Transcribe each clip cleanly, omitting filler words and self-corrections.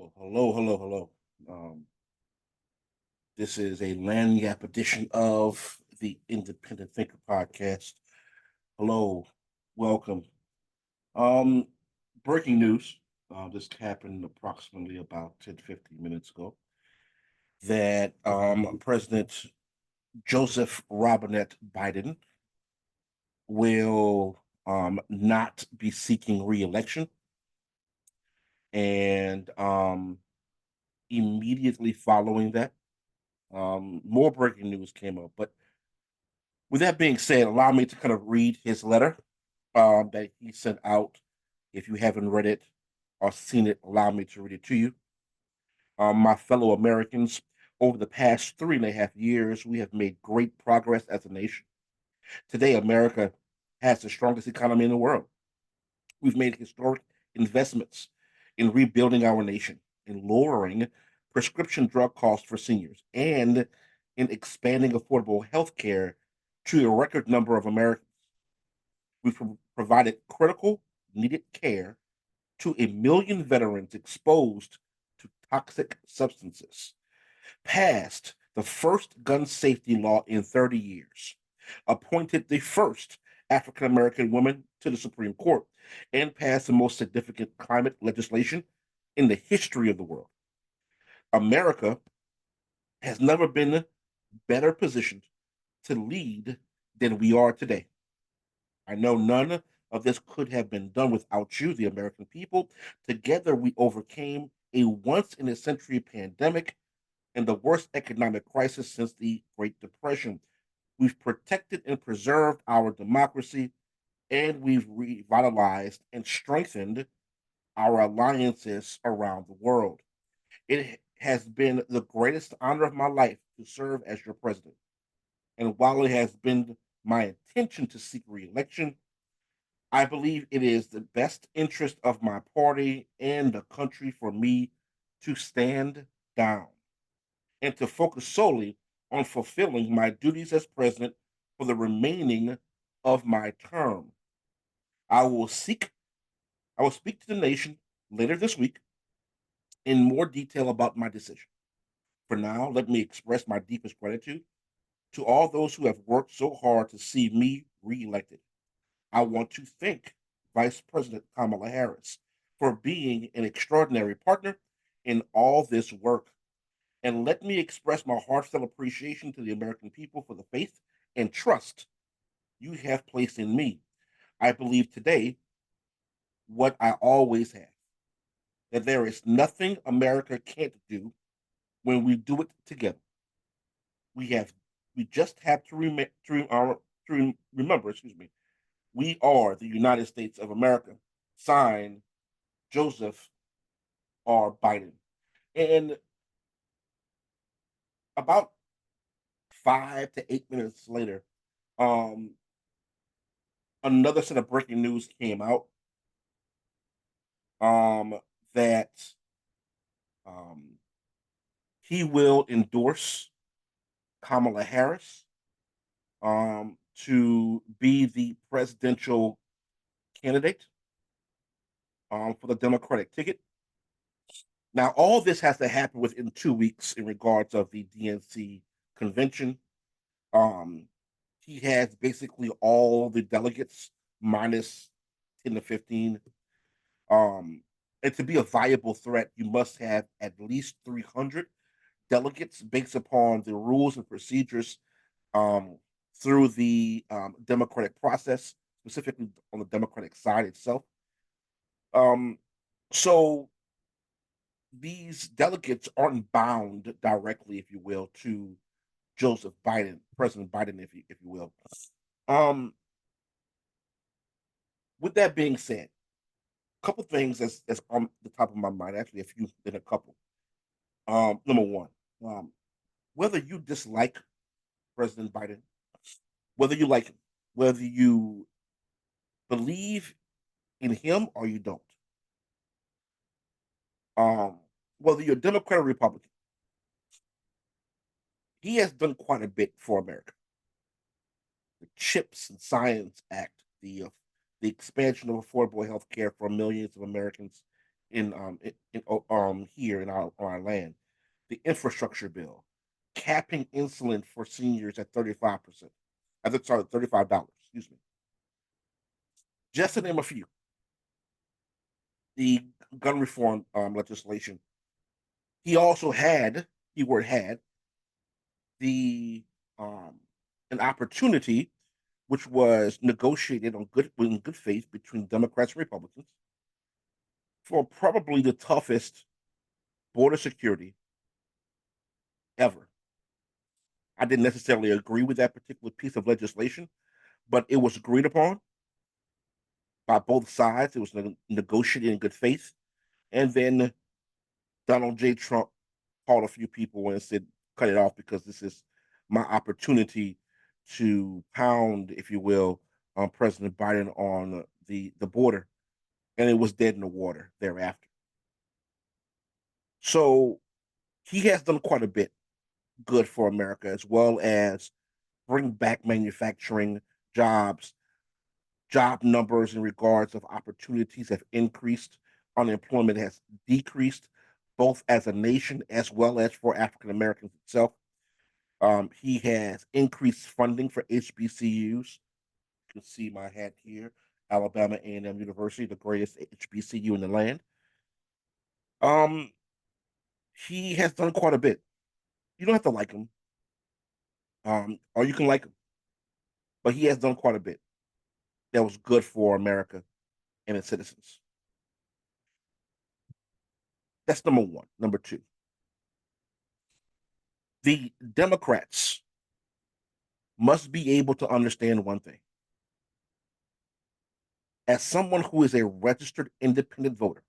Well, hello, hello, hello. Um, this is a Lagniappe edition of the Independent Thinker podcast. Hello, welcome. Um, Breaking news. This happened approximately about 10 to 15 minutes ago that President Joseph Robinette Biden will not be seeking re-election, and immediately following that, more breaking news came up. But with that being said, allow me to kind of read his letter that he sent out. If you haven't read it or seen it, allow me to read it to you. My fellow Americans, over the past 3.5 years, we have made great progress as a nation. Today, America has the strongest economy in the world. We've made historic investments in rebuilding our nation, in lowering prescription drug costs for seniors, and in expanding affordable health care to a record number of Americans. We've provided critical, needed care to 1 million veterans exposed to toxic substances, passed the first gun safety law in 30 years, appointed the first African American woman to the Supreme Court, and passed the most significant climate legislation in the history of the world. America has never been better positioned to lead than we are today. I know none of this could have been done without you, the American people. Together, we overcame a once in a century pandemic and the worst economic crisis since the Great Depression. We've protected and preserved our democracy, and we've revitalized and strengthened our alliances around the world. It has been the greatest honor of my life to serve as your president. And while it has been my intention to seek reelection, I believe it is the best interest of my party and the country for me to stand down and to focus solely on fulfilling my duties as president for the remaining of my term. I will seek I will speak to the nation later this week in more detail about my decision. For now, let me express my deepest gratitude to all those who have worked so hard to see me reelected. I want to thank Vice President Kamala Harris for being an extraordinary partner in all this work. And let me express my heartfelt appreciation to the American people for the faith and trust you have placed in me. I believe today what I always have, that there is nothing America can't do when we do it together. We have we just have to remember, excuse me, we are the United States of America. Signed, Joseph R. Biden. And about 5 to 8 minutes later, um, another set of breaking news came out um, that um, he will endorse Kamala Harris to be the presidential candidate for the Democratic ticket. Now, all this has to happen within 2 weeks in regards of the DNC convention. Um, he has basically all the delegates minus 10 to 15. Um, and to be a viable threat, you must have at least 300 delegates based upon the rules and procedures um, through the democratic process, specifically on the Democratic side itself. Um, so these delegates aren't bound directly, if you will, to Joseph Biden, President Biden, if you will. Um, with that being said, a couple things that's on the top of my mind, actually a few than a couple. Number one, um, whether you dislike President Biden, whether you like him, whether you believe in him or you don't, um, whether you're Democrat or Republican, he has done quite a bit for America. The CHIPS and Science Act, the expansion of affordable health care for millions of Americans, here in our land, the infrastructure bill, capping insulin for seniors at 35%. I think sorry, $35. Excuse me. Just to name a few, the gun reform legislation. He also had, keyword had, the um, an opportunity which was negotiated on good in good faith between Democrats and Republicans for probably the toughest border security ever. I didn't necessarily agree with that particular piece of legislation, but it was agreed upon by both sides. It was negotiated in good faith. And then Donald J. Trump called a few people and said, cut it off because this is my opportunity to pound, if you will, on President Biden on the border. And it was dead in the water thereafter. So he has done quite a bit good for America, as well as bring back manufacturing jobs. Job numbers in regards of opportunities have increased. Unemployment has decreased, both as a nation as well as for African Americans itself. He has increased funding for HBCUs. You can see my hat here, Alabama A&M University, the greatest HBCU in the land. Um, he has done quite a bit. You don't have to like him, or you can like him, but he has done quite a bit that was good for America and its citizens. That's number one. Number two, the Democrats must be able to understand one thing. As someone who is a registered independent voter,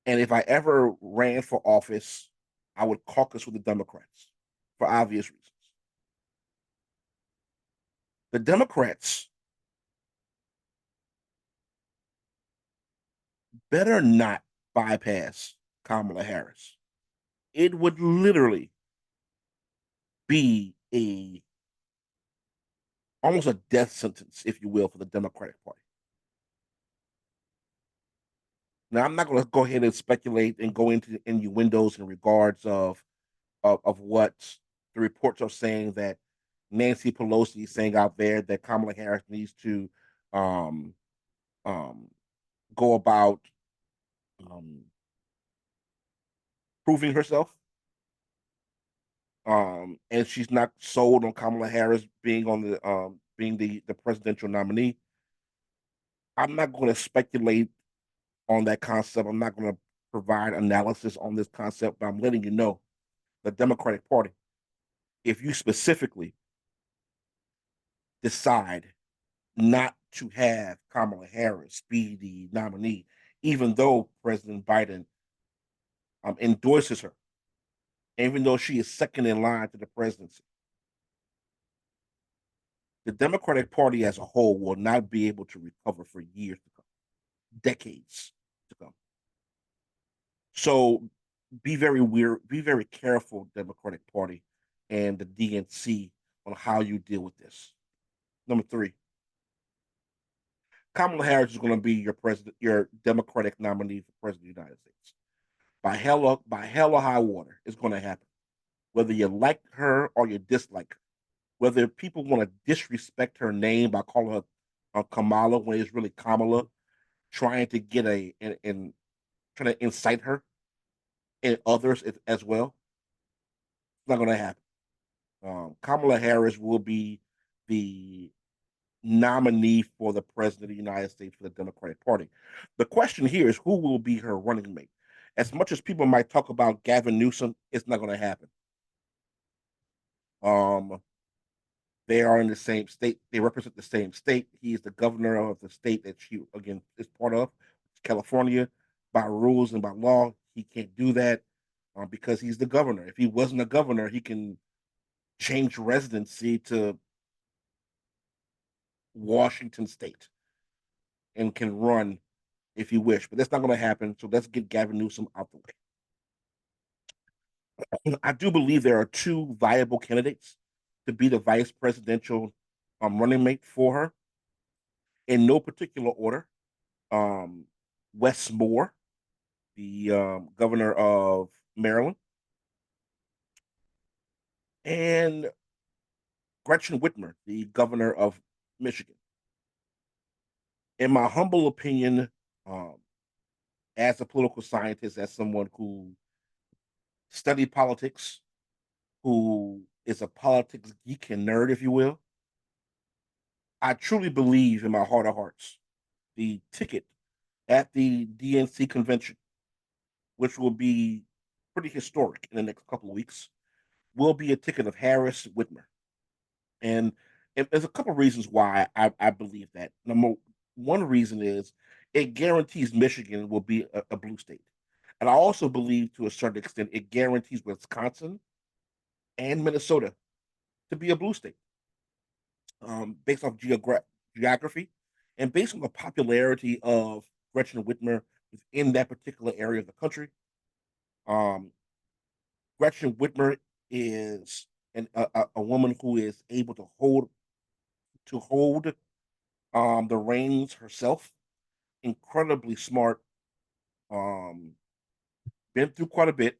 and if I ever ran for office, I would caucus with the Democrats for obvious reasons. The Democrats better not bypass Kamala Harris. It would literally be a almost a death sentence, if you will, for the Democratic Party. Now, I'm not going to go ahead and speculate and go into innuendos in regards of what the reports are saying that Nancy Pelosi is saying out there that Kamala Harris needs to um, um, go about um, proving herself. And she's not sold on Kamala Harris being on the presidential nominee. I'm not going to speculate on that concept. I'm not going to provide analysis on this concept, but I'm letting you know the Democratic Party, if you specifically decide not to have Kamala Harris be the nominee, even though President Biden endorses her, even though she is second in line to the presidency, the Democratic Party as a whole will not be able to recover for years to come, decades to come. So be very careful, Democratic Party and the DNC, on how you deal with this. Number three, Kamala Harris is going to be your Democratic nominee for president of the United States. By hell or high water, it's going to happen. Whether you like her or you dislike her, whether people want to disrespect her name by calling her Kamala when it's really Kamala, trying to get and trying to incite her and others as well, it's not going to happen. Kamala Harris will be the nominee for the president of the United States for the Democratic Party. The question here is who will be her running mate? As much as people might talk about Gavin Newsom, it's not going to happen. Um, they are in the same state. They represent the same state. He is the governor of the state that she again is part of, California. By rules and by law, he can't do that because he's the governor. If he wasn't a governor, he can change residency to Washington State and can run if you wish. But that's not going to happen. So let's get Gavin Newsom out the way. I do believe there are two viable candidates to be the vice presidential running mate for her in no particular order. Um, Wes Moore the governor of Maryland, and Gretchen Whitmer, the governor of Michigan. In my humble opinion, um, as a political scientist, as someone who studied politics, who is a politics geek and nerd, if you will, I truly believe in my heart of hearts the ticket at the DNC convention, which will be pretty historic in the next couple of weeks, will be a ticket of Harris Whitmer. And, there's a couple of reasons why I believe that. Number one reason is it guarantees Michigan will be a blue state. And I also believe to a certain extent it guarantees Wisconsin and Minnesota to be a blue state, based off geography and based on the popularity of Gretchen Whitmer within that particular area of the country. Um, Gretchen Whitmer is a woman who is able to hold the reins herself. Incredibly smart, um, been through quite a bit,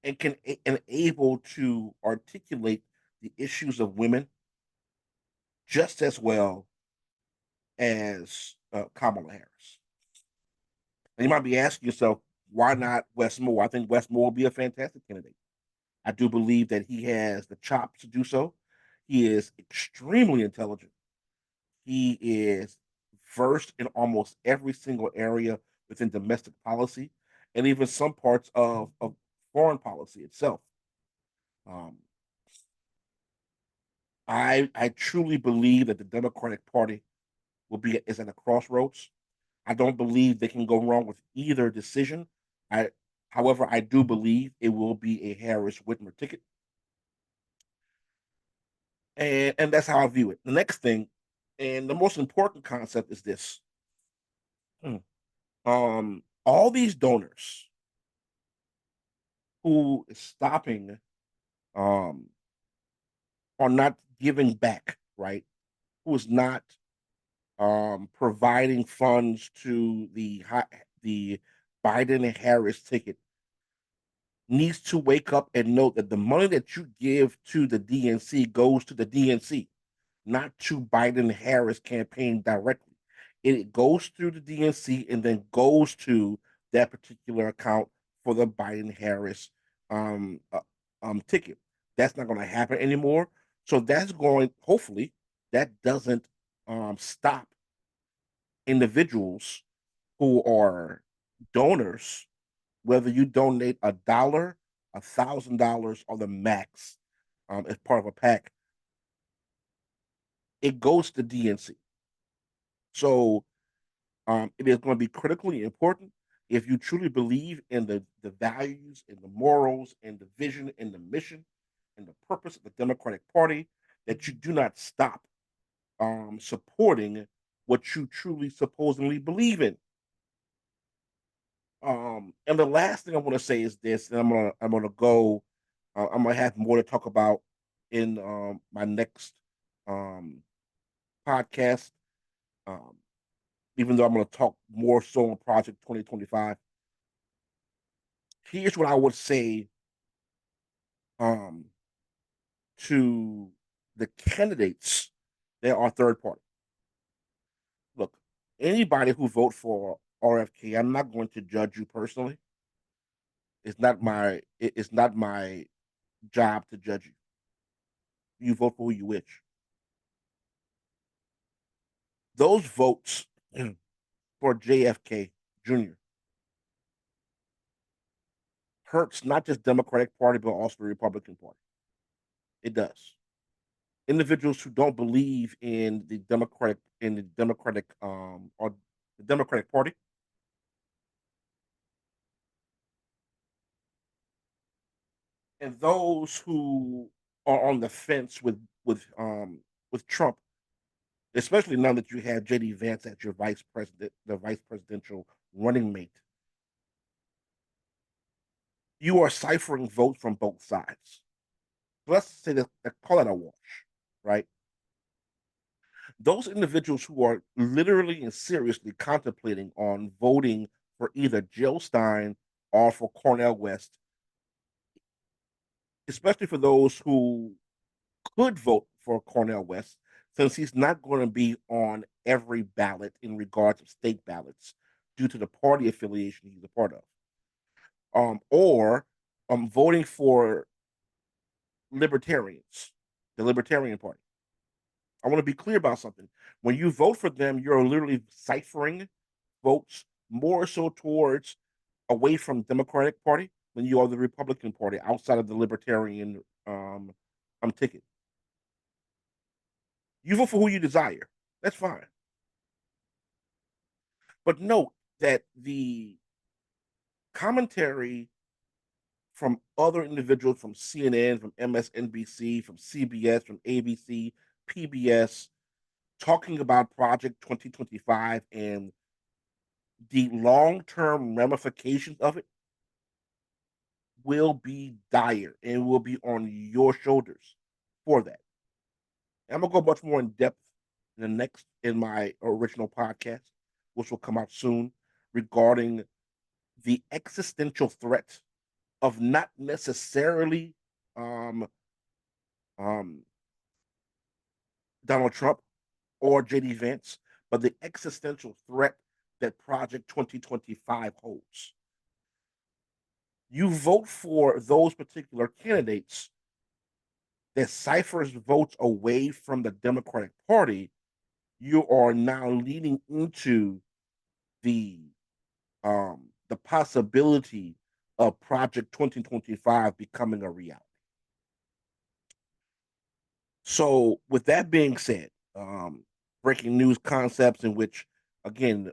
and able to articulate the issues of women just as well as Kamala Harris. And you might be asking yourself, why not Wes Moore? I think Wes Moore will be a fantastic candidate. I do believe that he has the chops to do so. He is extremely intelligent. He is versed in almost every single area within domestic policy and even some parts of foreign policy itself. Um, I truly believe that the Democratic Party is at a crossroads. I don't believe they can go wrong with either decision. I, however, I do believe it will be a Harris Whitmer ticket, and that's how I view it. The next thing, and the most important concept is this: all these donors who is stopping um are not giving back, right? Who is not providing funds to the Biden and Harris ticket needs to wake up and know that the money that you give to the DNC goes to the DNC, not to Biden Harris campaign directly. It goes through the DNC and then goes to that particular account for the Biden Harris ticket. That's not going to happen anymore. So that's going. Hopefully, that doesn't stop individuals who are donors, whether you donate $1, $1,000, or the max as part of a pack, it goes to DNC. So it is going to be critically important if you truly believe in the values and the morals and the vision and the mission and the purpose of the Democratic Party that you do not stop supporting what you truly supposedly believe in. And the last thing I want to say is this, and I'm gonna go. I'm gonna have more to talk about in my next um, podcast. Um, Even though I'm going to talk more so on Project 2025. Here's what I would say um, to the candidates that are third party. Look, anybody who vote for RFK, I'm not going to judge you personally. It's not my job to judge you. You vote for who you wish. Those votes for JFK Jr. hurts not just Democratic Party but also the Republican Party. It does. Individuals who don't believe in the Democratic Party, and those who are on the fence with Trump, especially now that you have JD Vance as your vice presidential running mate. You are ciphering votes from both sides. So let's say that call it a wash, right? Those individuals who are literally and seriously contemplating on voting for either Jill Stein or for Cornel West, especially for those who could vote for Cornel West, since he's not going to be on every ballot in regards of state ballots due to the party affiliation he's a part of. Or voting for libertarians, the Libertarian Party. I want to be clear about something. When you vote for them, you're literally ciphering votes more so towards away from Democratic Party than you are the Republican Party outside of the Libertarian ticket. You vote for who you desire. That's fine. But note that the commentary from other individuals from CNN, from MSNBC, from CBS, from ABC, PBS, talking about Project 2025 and the long term ramifications of it will be dire and will be on your shoulders for that. I'm gonna go much more in depth in my original podcast, which will come out soon, regarding the existential threat of not necessarily um, um, Donald Trump or JD Vance, but the existential threat that Project 2025 holds. You vote for those particular candidates that ciphers votes away from the Democratic Party, you are now leading into the the possibility of Project 2025 becoming a reality. So, with that being said, breaking news concepts in which, again,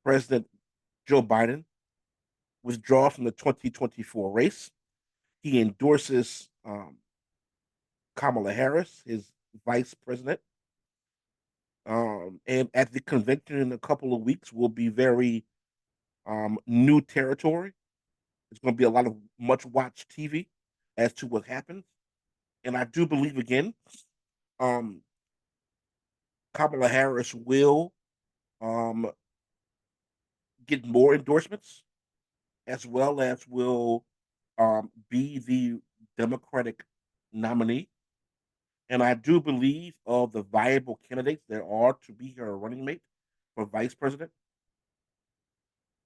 President Joe Biden withdraws from the 2024 race. He endorses Kamala Harris, his vice president. And at the convention in a couple of weeks will be very new territory. It's going to be a lot of much watched TV as to what happens. And I do believe, again, um, Kamala Harris will um, get more endorsements, as well as will be the Democratic nominee. And I do believe of the viable candidates there are to be her running mate for vice president.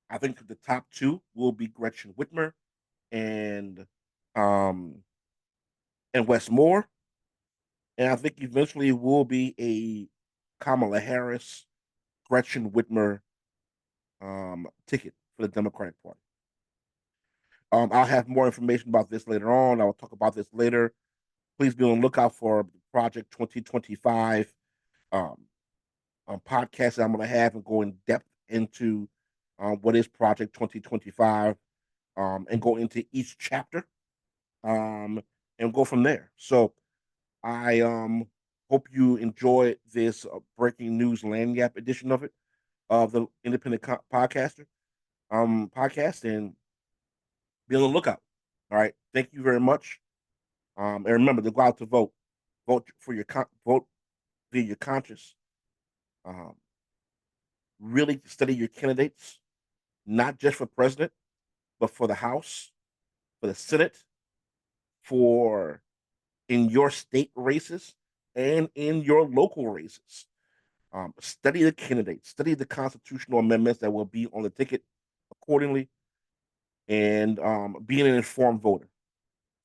I think the top two will be Gretchen Whitmer and um, Wes Moore. And I think eventually it will be a Kamala Harris, Gretchen Whitmer ticket for the Democratic Party. I'll have more information about this later on. I will talk about this later. Please be on the lookout for Project 2025 um, podcast that I'm going to have and go in depth into what is Project 2025 and go into each chapter and go from there. So I hope you enjoy this breaking news Lagniappe edition of the Independent Podcaster podcast, and be on the lookout. All right, thank you very much. And remember to go out to vote. Vote via your conscience. Um, really study your candidates, not just for president, but for the House, for the Senate, for in your state races and in your local races. Study the candidates, study the constitutional amendments that will be on the ticket accordingly, and being an informed voter.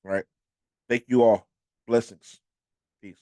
Right. Thank you all. Blessings. Peace.